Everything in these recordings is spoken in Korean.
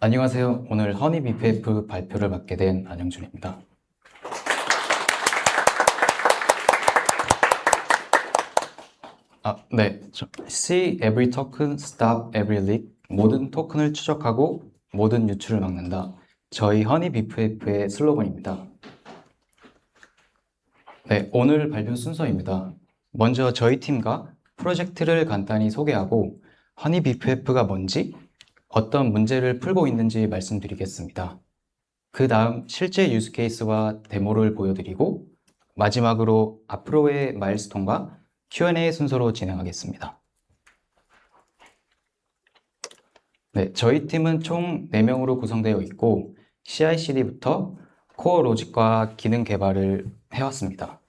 안녕하세요. 오늘 허니 BPF 발표를 맡게 된 안영준입니다. 네. See every token, stop every leak. 모든 토큰을 추적하고 모든 유출을 막는다. 저희 허니 BPF의 슬로건입니다. 네, 오늘 발표 순서입니다. 먼저 저희 팀과 프로젝트를 간단히 소개하고 허니 BPF가 뭔지, 어떤 문제를 풀고 있는지 말씀드리겠습니다. 그 다음 실제 유즈 케이스와 데모를 보여드리고 마지막으로 앞으로의 마일스톤과 Q&A 순서로 진행하겠습니다. 네, 저희 팀은 총 4명으로 구성되어 있고 CI/CD부터 코어 로직과 기능 개발을 해왔습니다.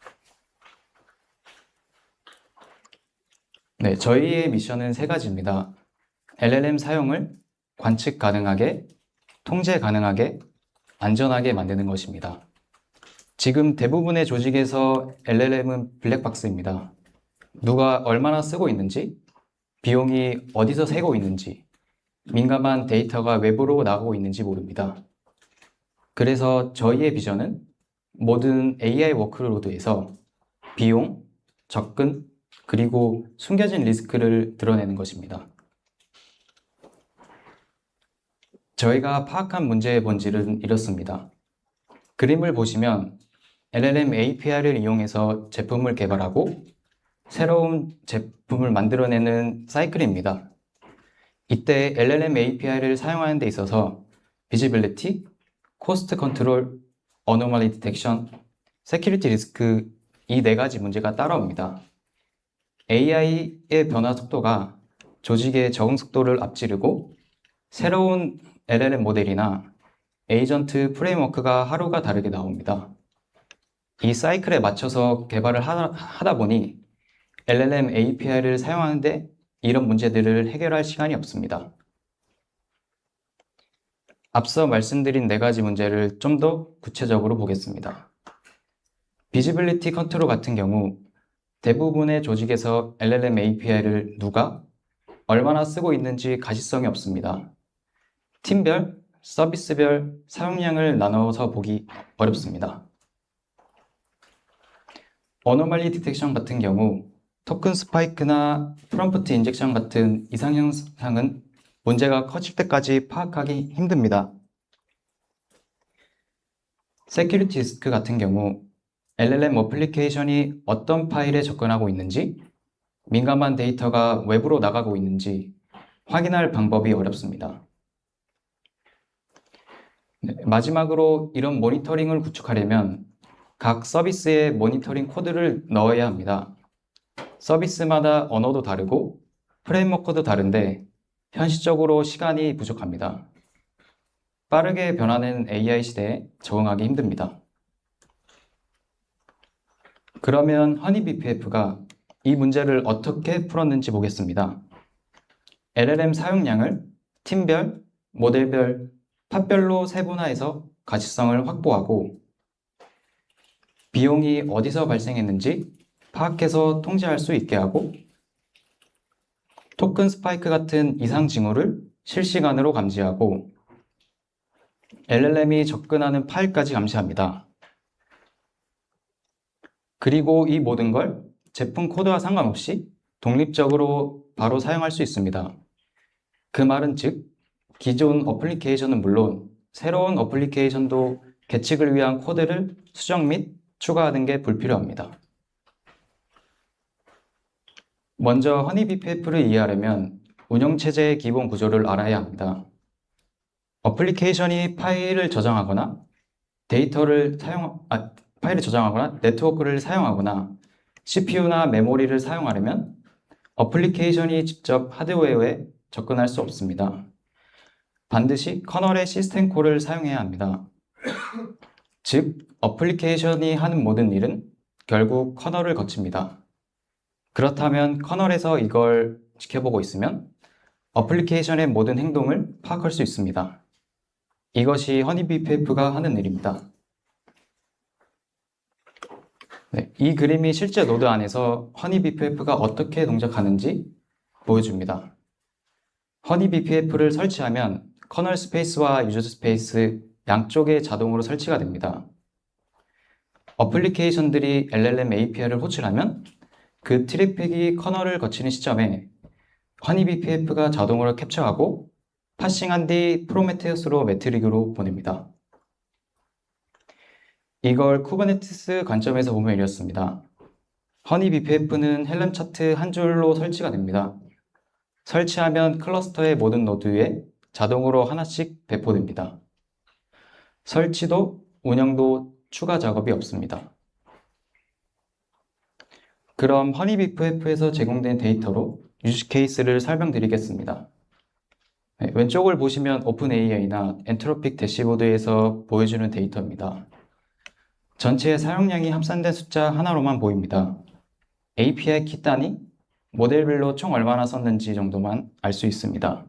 네, 저희의 미션은 3가지입니다. LLM 사용을 관측 가능하게, 통제 가능하게, 안전하게 만드는 것입니다. 지금 대부분의 조직에서 LLM은 블랙박스입니다. 누가 얼마나 쓰고 있는지, 비용이 어디서 새고 있는지, 민감한 데이터가 외부로 나가고 있는지 모릅니다. 그래서 저희의 비전은 모든 AI 워크로드에서 비용, 접근, 그리고 숨겨진 리스크를 드러내는 것입니다. 저희가 파악한 문제의 본질은 이렇습니다. 그림을 보시면 LLM API를 이용해서 제품을 개발하고 새로운 제품을 만들어내는 사이클입니다. 이때 LLM API를 사용하는 데 있어서 비지빌리티, 코스트 컨트롤, 어노멀리 디텍션, 세큐리티 리스크 이 4가지 문제가 따라옵니다. AI의 변화 속도가 조직의 적응 속도를 앞지르고 새로운 LLM 모델이나 에이전트 프레임워크가 하루가 다르게 나옵니다. 이 사이클에 맞춰서 개발을 하다 보니 LLM API를 사용하는데 이런 문제들을 해결할 시간이 없습니다. 앞서 말씀드린 4가지 문제를 좀 더 구체적으로 보겠습니다. 비지빌리티 컨트롤 같은 경우 대부분의 조직에서 LLM API를 누가 얼마나 쓰고 있는지 가시성이 없습니다. 팀별, 서비스별 사용량을 나눠서 보기 어렵습니다. 어노멀리 디텍션 같은 경우 토큰 스파이크나 프롬프트 인젝션 같은 이상 현상은 문제가 커질 때까지 파악하기 힘듭니다. 세큐리티 리스크 같은 경우 LLM 어플리케이션이 어떤 파일에 접근하고 있는지, 민감한 데이터가 외부로 나가고 있는지 확인할 방법이 어렵습니다. 마지막으로 이런 모니터링을 구축하려면 각 서비스에 모니터링 코드를 넣어야 합니다. 서비스마다 언어도 다르고 프레임워크도 다른데 현실적으로 시간이 부족합니다. 빠르게 변하는 AI 시대에 적응하기 힘듭니다. 그러면 허니 BPF가 이 문제를 어떻게 풀었는지 보겠습니다. LLM 사용량을 팀별, 모델별, 팟별로 세분화해서 가시성을 확보하고 비용이 어디서 발생했는지 파악해서 통제할 수 있게 하고 토큰 스파이크 같은 이상 징후를 실시간으로 감지하고 LLM이 접근하는 파일까지 감시합니다. 그리고 이 모든 걸 제품 코드와 상관없이 독립적으로 바로 사용할 수 있습니다. 그 말은 즉 기존 어플리케이션은 물론 새로운 어플리케이션도 계측을 위한 코드를 수정 및 추가하는 게 불필요합니다. 먼저 허니 BPF를 이해하려면 운영체제의 기본 구조를 알아야 합니다. 어플리케이션이 파일을 저장하거나 네트워크를 사용하거나 CPU나 메모리를 사용하려면 어플리케이션이 직접 하드웨어에 접근할 수 없습니다. 반드시 커널의 시스템 콜을 사용해야 합니다. 즉, 어플리케이션이 하는 모든 일은 결국 커널을 거칩니다. 그렇다면 커널에서 이걸 지켜보고 있으면 어플리케이션의 모든 행동을 파악할 수 있습니다. 이것이 허니 BPF가 하는 일입니다. 네, 이 그림이 실제 노드 안에서 허니 BPF가 어떻게 동작하는지 보여줍니다. 허니 BPF를 설치하면 커널 스페이스와 유저 스페이스 양쪽에 자동으로 설치가 됩니다. 어플리케이션들이 LLM API를 호출하면 그 트래픽이 커널을 거치는 시점에 허니비PF가 자동으로 캡처하고 파싱한 뒤 프로메테우스로 매트릭으로 보냅니다. 이걸 쿠버네티스 관점에서 보면 이렇습니다. 허니비PF는 헬름 차트 한 줄로 설치가 됩니다. 설치하면 클러스터의 모든 노드에 자동으로 하나씩 배포됩니다. 설치도 운영도 추가 작업이 없습니다. 그럼 허니비PF에서 제공된 데이터로 유즈 케이스를 설명드리겠습니다. 왼쪽을 보시면 오픈AI나 엔트로픽 대시보드에서 보여주는 데이터입니다. 전체 사용량이 합산된 숫자 하나로만 보입니다. API 키 단위, 모델별로 총 얼마나 썼는지 정도만 알 수 있습니다.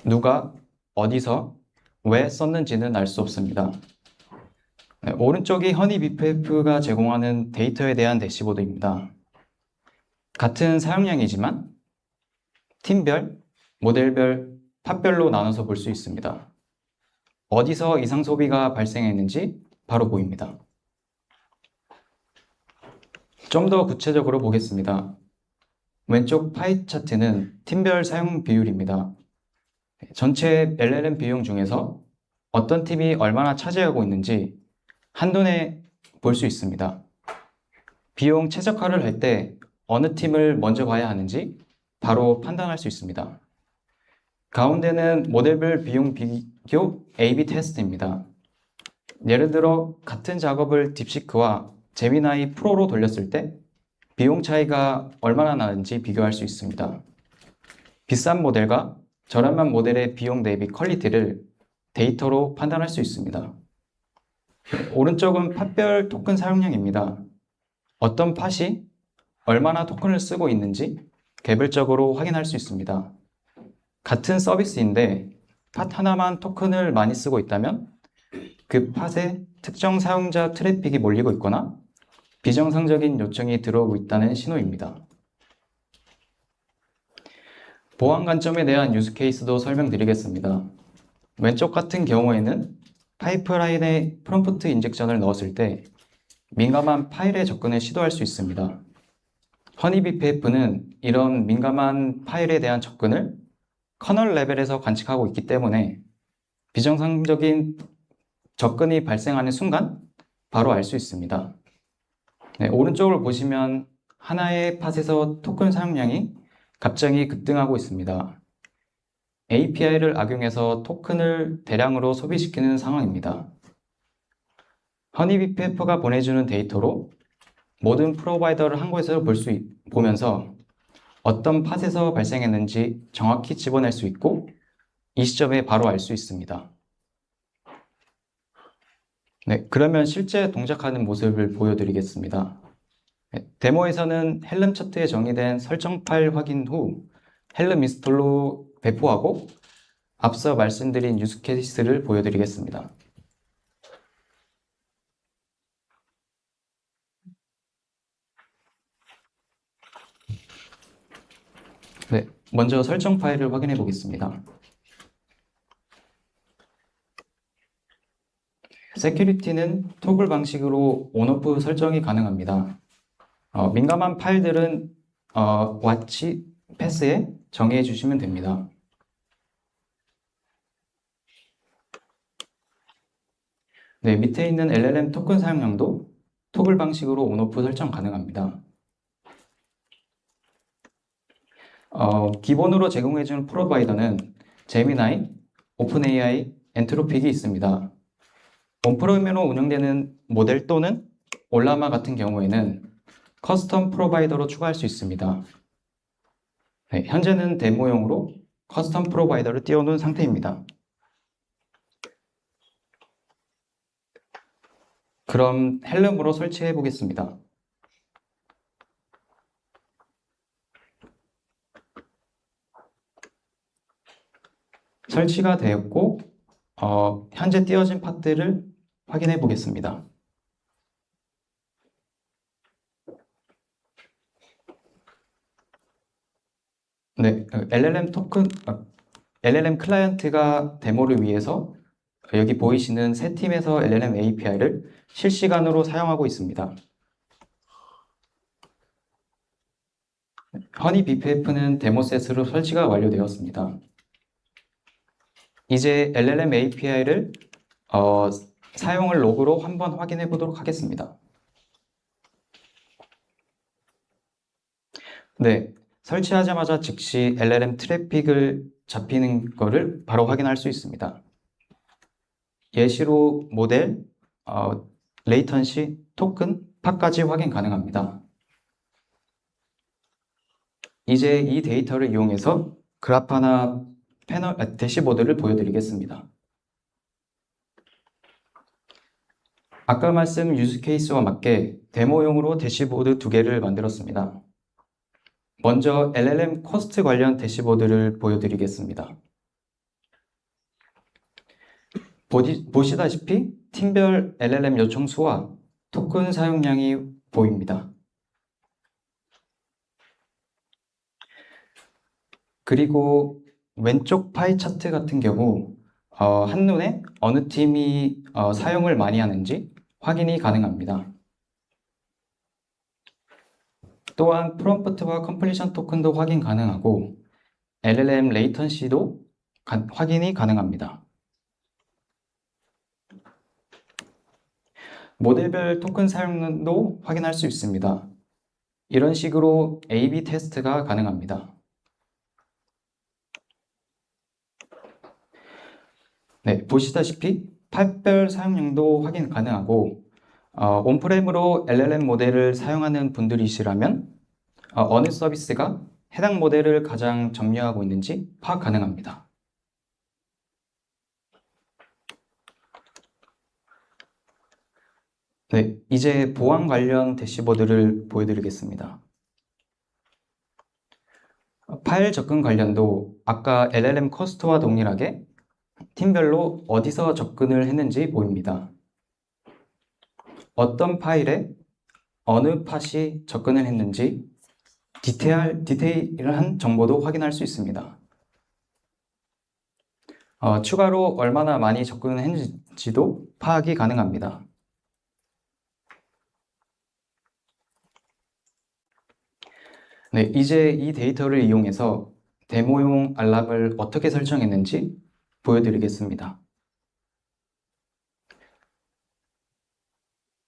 누가, 어디서, 왜 썼는지는 알 수 없습니다. 오른쪽이 허니비PF가 제공하는 데이터에 대한 대시보드입니다. 같은 사용량이지만 팀별, 모델별, 팟별로 나눠서 볼 수 있습니다. 어디서 이상 소비가 발생했는지 바로 보입니다. 좀 더 구체적으로 보겠습니다. 왼쪽 파이 차트는 팀별 사용 비율입니다. 전체 LLM 비용 중에서 어떤 팀이 얼마나 차지하고 있는지 한눈에 볼 수 있습니다. 비용 최적화를 할 때 어느 팀을 먼저 봐야 하는지 바로 판단할 수 있습니다. 가운데는 모델별 비용 비교 A/B 테스트입니다. 예를 들어 같은 작업을 딥시크와 제미나이 프로로 돌렸을 때 비용 차이가 얼마나 나는지 비교할 수 있습니다. 비싼 모델과 저렴한 모델의 비용 대비 퀄리티를 데이터로 판단할 수 있습니다. 오른쪽은 팟별 토큰 사용량입니다. 어떤 팟이 얼마나 토큰을 쓰고 있는지 개별적으로 확인할 수 있습니다. 같은 서비스인데 팟 하나만 토큰을 많이 쓰고 있다면 그 팟에 특정 사용자 트래픽이 몰리고 있거나 비정상적인 요청이 들어오고 있다는 신호입니다. 보안 관점에 대한 유즈 케이스도 설명드리겠습니다. 왼쪽 같은 경우에는 파이프라인에 프롬프트 인젝션을 넣었을 때 민감한 파일에 접근을 시도할 수 있습니다. 허니비PF는 이런 민감한 파일에 대한 접근을 커널 레벨에서 관측하고 있기 때문에 비정상적인 접근이 발생하는 순간 바로 알 수 있습니다. 오른쪽을 보시면 하나의 팟에서 토큰 사용량이 갑자기 급등하고 있습니다. API를 악용해서 토큰을 대량으로 소비시키는 상황입니다. 허니비PF가 보내주는 데이터로 모든 프로바이더를 한 곳에서 보면서 어떤 팟에서 발생했는지 정확히 집어낼 수 있고 이 시점에 바로 알 수 있습니다. 그러면 실제 동작하는 모습을 보여드리겠습니다. 데모에서는 헬름 차트에 정의된 설정 파일 확인 후 헬름 인스톨로 배포하고 앞서 말씀드린 유즈 케이스를 보여드리겠습니다. 먼저 설정 파일을 확인해 보겠습니다. 세큐리티는 토글 방식으로 온오프 설정이 가능합니다. 민감한 파일들은 watch 패스에 정의해 주시면 됩니다. 밑에 있는 LLM 토큰 사용량도 토글 방식으로 온오프 설정 가능합니다. 기본으로 제공해주는 프로바이더는 제미나이, 오픈AI, 엔트로픽이 있습니다. 온프로임으로 운영되는 모델 또는 올라마 같은 경우에는 커스텀 프로바이더로 추가할 수 있습니다. 현재는 데모용으로 커스텀 프로바이더를 띄워놓은 상태입니다. 그럼 헬름으로 설치해 보겠습니다. 설치가 되었고 현재 띄워진 팟들을 확인해 보겠습니다. LLM 토큰 LLM 클라이언트가 데모를 위해서 여기 보이시는 세 팀에서 LLM API를 실시간으로 사용하고 있습니다. 허니 BPF는 데모셋으로 설치가 완료되었습니다. 이제 LLM API를 사용을 로그로 한번 확인해 보도록 하겠습니다. 네, 설치하자마자 즉시 LLM 트래픽을 잡히는 것을 바로 확인할 수 있습니다. 예시로 모델, 레이턴시, 토큰, 팟까지 확인 가능합니다. 이제 이 데이터를 이용해서 그래프나 대시보드를 보여드리겠습니다. 아까 말씀 유즈 케이스와 맞게 데모용으로 대시보드 2개를 만들었습니다. 먼저 LLM 코스트 관련 대시보드를 보여드리겠습니다. 보시다시피 팀별 LLM 요청 수와 토큰 사용량이 보입니다. 그리고 왼쪽 파이 차트 같은 경우 한눈에 어느 팀이 사용을 많이 하는지 확인이 가능합니다. 또한 프롬프트와 컴플리션 토큰도 확인 가능하고 LLM 레이턴시도 확인이 가능합니다. 모델별 토큰 사용도 확인할 수 있습니다. 이런 식으로 A/B 테스트가 가능합니다. 네, 보시다시피 팟별 사용량도 확인 가능하고 온프렘으로 LLM 모델을 사용하는 분들이시라면 어느 서비스가 해당 모델을 가장 점유하고 있는지 파악 가능합니다. 네, 이제 보안 관련 대시보드를 보여드리겠습니다. 파일 접근 관련도 아까 LLM 커스트와 동일하게 팀별로 어디서 접근을 했는지 보입니다. 어떤 파일에 어느 팟이 접근을 했는지 디테일한 정보도 확인할 수 있습니다. 추가로 얼마나 많이 접근을 했는지도 파악이 가능합니다. 네, 이제 이 데이터를 이용해서 데모용 알람을 어떻게 설정했는지 보여드리겠습니다.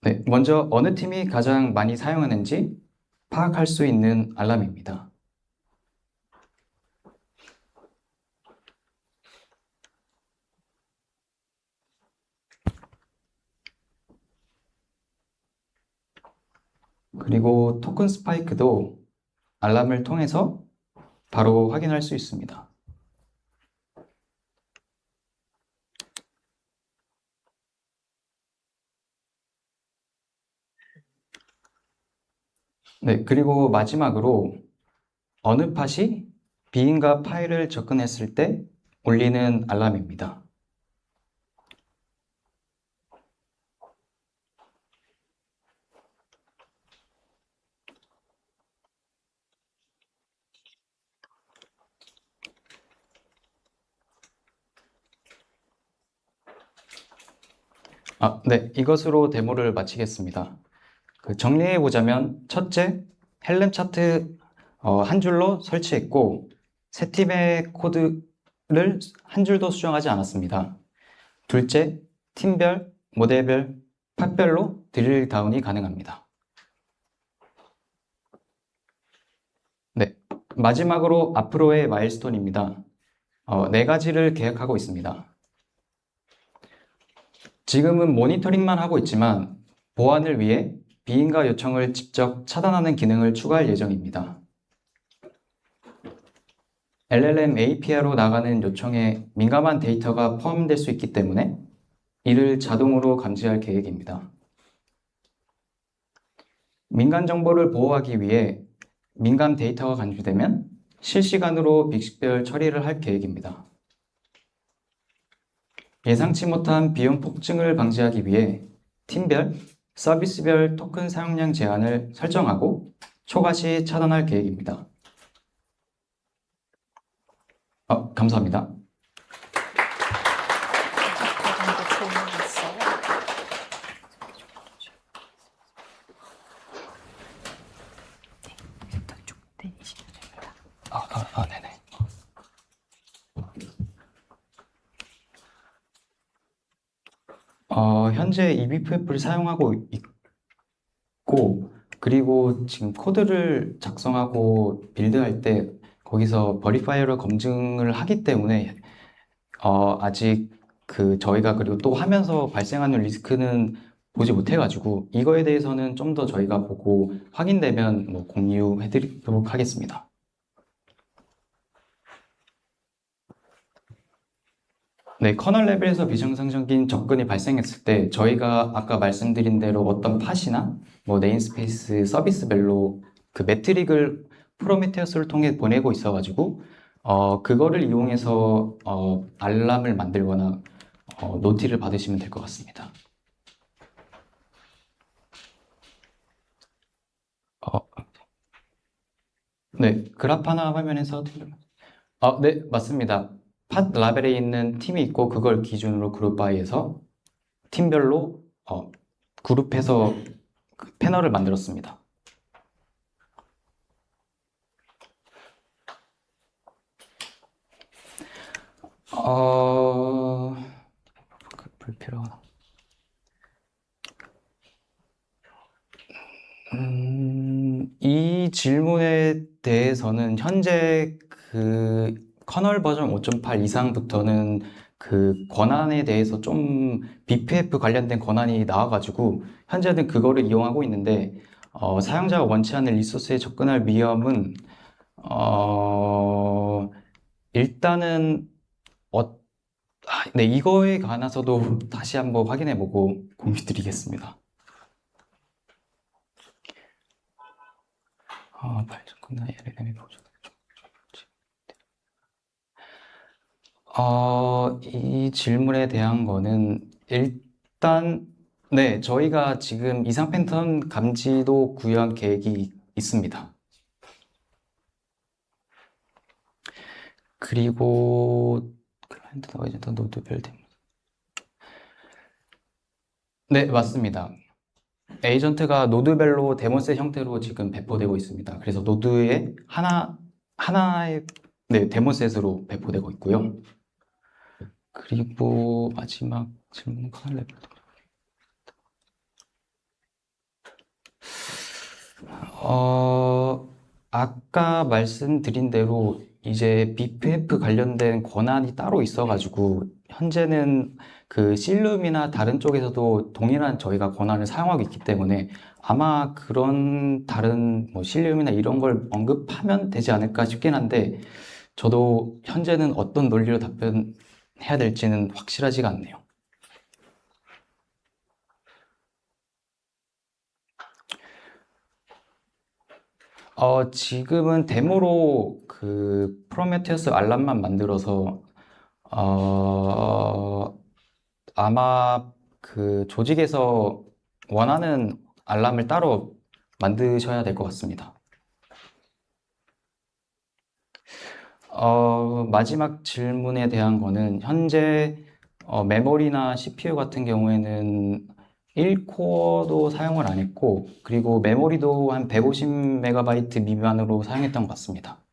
네, 먼저 어느 팀이 가장 많이 사용하는지 파악할 수 있는 알람입니다. 그리고 토큰 스파이크도 알람을 통해서 바로 확인할 수 있습니다. 네, 그리고 마지막으로 어느 팟이 비인가 파일을 접근했을 때 울리는 알람입니다. 네, 이것으로 데모를 마치겠습니다. 정리해보자면 첫째, 헬름 차트 한 줄로 설치했고 세 팀의 코드를 한 줄도 수정하지 않았습니다. 둘째, 팀별, 모델별, 팟별로 드릴 다운이 가능합니다. 네, 마지막으로 앞으로의 마일스톤입니다. 4가지를 계획하고 있습니다. 지금은 모니터링만 하고 있지만 보안을 위해 비인가 요청을 직접 차단하는 기능을 추가할 예정입니다. LLM API로 나가는 요청에 민감한 데이터가 포함될 수 있기 때문에 이를 자동으로 감지할 계획입니다. 민간 정보를 보호하기 위해 민감 데이터가 간주되면 실시간으로 빅식별 처리를 할 계획입니다. 예상치 못한 비용 폭증을 방지하기 위해 팀별, 서비스별 토큰 사용량 제한을 설정하고 초과시 차단할 계획입니다. 감사합니다. 현재 eBPF를 사용하고 있고, 그리고 지금 코드를 작성하고 빌드할 때 거기서 버리파이어를 검증을 하기 때문에 아직 저희가 그리고 또 하면서 발생하는 리스크는 보지 못해가지고 이거에 대해서는 좀 더 저희가 보고 확인되면 뭐 공유해드리도록 하겠습니다. 네, 커널 레벨에서 비정상적인 접근이 발생했을 때 저희가 아까 말씀드린 대로 어떤 팟이나 뭐 네임스페이스 서비스별로 그 매트릭을 프로메테우스를 통해 보내고 있어가지고 그거를 이용해서 알람을 만들거나 노티를 받으시면 될 것 같습니다. 네, 그라파나 화면에서 네, 맞습니다. 팟 라벨에 있는 팀이 있고 그걸 기준으로 그룹 바이에서 팀별로 그룹해서 그 패널을 만들었습니다. 불필요하나? 이 질문에 대해서는 현재 그 커널 버전 5.8 이상부터는 그 권한에 대해서 좀 BPF 관련된 권한이 나와가지고 현재는 그거를 이용하고 있는데 사용자가 원치 않는 리소스에 접근할 위험은 일단은 네, 이거에 관해서도 다시 한번 확인해보고 공유 드리겠습니다. 발전권이나 LLM이 이 질문에 대한 거는 일단 네, 저희가 지금 이상 패턴 감지도 구현 계획이 있습니다. 그리고 클라이언트 에이전트 노드별 네, 맞습니다. 에이전트가 노드별로 데모셋 형태로 지금 배포되고 있습니다. 그래서 노드에 하나의 네, 데모셋으로 배포되고 있고요. 그리고 마지막 질문 커널 레벨. 아까 말씀드린 대로 이제 BPF 관련된 권한이 따로 있어가지고 현재는 그 실룸이나 다른 쪽에서도 동일한 저희가 권한을 사용하고 있기 때문에 아마 그런 다른 뭐 실룸이나 이런 걸 언급하면 되지 않을까 싶긴 한데 저도 현재는 어떤 논리로 답변해야 될지는 확실하지가 않네요. 지금은 데모로 그 프로메테우스 알람만 만들어서 아마 그 조직에서 원하는 알람을 따로 만드셔야 될 것 같습니다. 마지막 질문에 대한 거는 현재 메모리나 CPU 같은 경우에는 1코어도 사용을 안 했고 그리고 메모리도 한 150MB 미만으로 사용했던 것 같습니다.